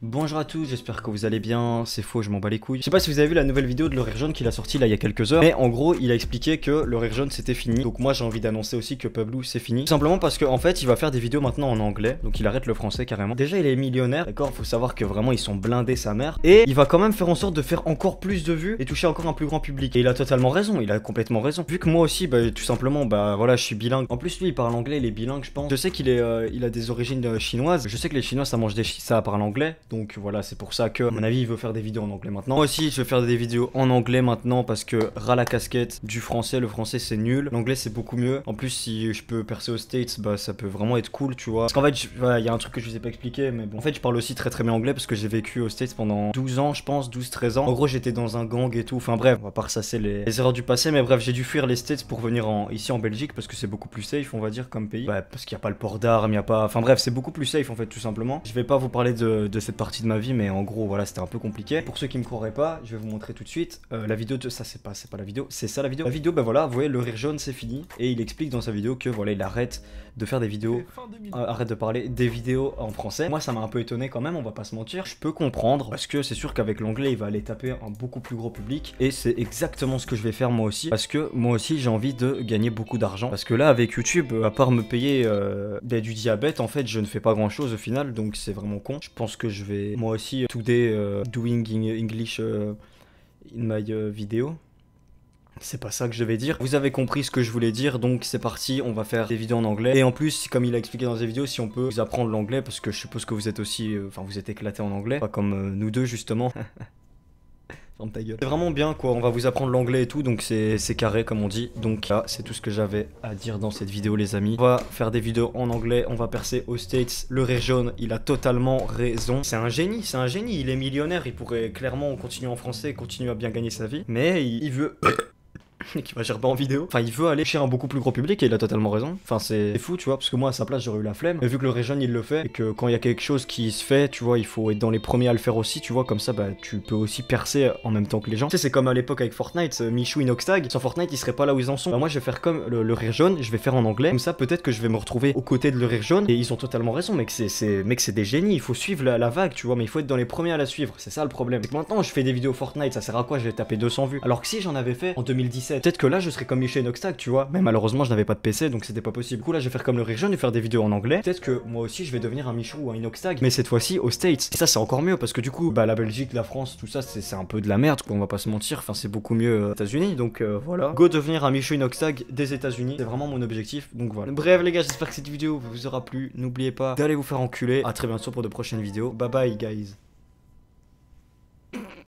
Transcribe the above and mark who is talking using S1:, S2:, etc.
S1: Bonjour à tous, j'espère que vous allez bien, c'est faux, je m'en bats les couilles. Je sais pas si vous avez vu la nouvelle vidéo de l'horaire jaune qu'il a sorti là il y a quelques heures, mais en gros il a expliqué que l'horaire jaune c'était fini. Donc moi j'ai envie d'annoncer aussi que Pablo c'est fini. Tout simplement parce qu'en fait il va faire des vidéos maintenant en anglais, donc il arrête le français carrément. Déjà il est millionnaire, d'accord, faut savoir que vraiment ils sont blindés sa mère. Et il va quand même faire en sorte de faire encore plus de vues et toucher encore un plus grand public. Et il a totalement raison, il a complètement raison. Vu que moi aussi, bah tout simplement, bah voilà, je suis bilingue. En plus lui il parle anglais, il est bilingue je pense. Je sais qu'il est, il a des origines chinoises. Je sais que les Chinois ça mange ça parle anglais, donc voilà c'est pour ça que, à mon avis, il veut faire des vidéos en anglais maintenant. Moi aussi, je vais faire des vidéos en anglais maintenant parce que ras la casquette du français, le français c'est nul. L'anglais c'est beaucoup mieux. En plus, si je peux percer aux States, bah ça peut vraiment être cool, tu vois. Parce qu'en fait, il y a un truc que je vous ai pas expliqué, mais bon. En fait, je parle aussi très bien anglais parce que j'ai vécu aux States pendant 12 ans, je pense, 12-13 ans. En gros, j'étais dans un gang et tout. Enfin bref, on va pas ressasser les erreurs du passé, mais bref, j'ai dû fuir les States pour venir ici en Belgique parce que c'est beaucoup plus safe, on va dire, comme pays. Bah, parce qu'il n'y a pas le port d'armes, il n'y a pas. Enfin bref, c'est beaucoup plus safe en fait, tout simplement. Je vais pas vous parler de cette partie de ma vie, mais en gros, voilà, c'était un peu compliqué. Pour ceux qui me croiraient pas, je vais vous montrer tout de suite la vidéo de ça, c'est pas la vidéo, c'est ça la vidéo. La vidéo, bah voilà, vous voyez, le rire jaune c'est fini et il explique dans sa vidéo que voilà, il arrête de faire des vidéos, arrête de parler des vidéos en français. Moi ça m'a un peu étonné quand même, on va pas se mentir. Je peux comprendre parce que c'est sûr qu'avec l'anglais il va aller taper un beaucoup plus gros public et c'est exactement ce que je vais faire moi aussi parce que moi aussi j'ai envie de gagner beaucoup d'argent parce que là avec YouTube, à part me payer du diabète, en fait je ne fais pas grand chose au final, donc c'est vraiment con. Je pense que je vais moi aussi today doing English in my video. C'est pas ça que je vais dire. Vous avez compris ce que je voulais dire, donc c'est parti, on va faire des vidéos en anglais. Et en plus, comme il a expliqué dans ses vidéos, si on peut vous apprendre l'anglais, parce que je suppose que vous êtes aussi, enfin vous êtes éclatés en anglais, pas comme nous deux justement. Ferme ta gueule. C'est vraiment bien quoi, on va vous apprendre l'anglais et tout, donc c'est carré comme on dit. Donc là, c'est tout ce que j'avais à dire dans cette vidéo les amis. On va faire des vidéos en anglais, on va percer aux States. Le rire jaune, il a totalement raison. C'est un génie, il est millionnaire, il pourrait clairement continuer en français, continuer à bien gagner sa vie. Mais il veut... qui va gerber en vidéo. Enfin, il veut aller chercher un beaucoup plus gros public et il a totalement raison. Enfin, c'est fou, tu vois, parce que moi, à sa place, j'aurais eu la flemme. Mais vu que le Réjeune, il le fait, et que quand il y a quelque chose qui se fait, tu vois, il faut être dans les premiers à le faire aussi, tu vois, comme ça, bah, tu peux aussi percer en même temps que les gens. Tu sais, c'est comme à l'époque avec Fortnite, Michou, Inoxtag. Sans Fortnite, ils seraient pas là où ils en sont. Bah, moi, je vais faire comme le Rire Jaune, je vais faire en anglais. Comme ça, peut-être que je vais me retrouver aux côtés de le Rire Jaune. Et ils ont totalement raison, mec, c'est des génies. Il faut suivre la vague, tu vois, mais il faut être dans les premiers à la suivre. C'est ça le problème. C'est que maintenant, je fais des vidéos Fortnite, ça sert à quoi? Je vais taper 200 vues. Alors que si j'en avais fait en 2017, peut-être que là, je serais comme Michel Inoxtag, tu vois. Mais malheureusement, je n'avais pas de PC, donc c'était pas possible. Du coup, là, je vais faire comme le Rire Jaune et faire des vidéos en anglais. Peut-être que moi aussi, je vais devenir un Michou ou un Inoxtag, mais cette fois-ci aux States. Et ça, c'est encore mieux parce que du coup, bah, la Belgique, la France, tout ça, c'est un peu de la merde, quoi. On va pas se mentir. Enfin, c'est beaucoup mieux aux États-Unis, donc voilà. Go devenir un Michou Inoxtag des États-Unis, c'est vraiment mon objectif. Donc voilà. Bref, les gars, j'espère que cette vidéo vous aura plu. N'oubliez pas d'aller vous faire enculer. À très bientôt pour de prochaines vidéos. Bye bye, guys.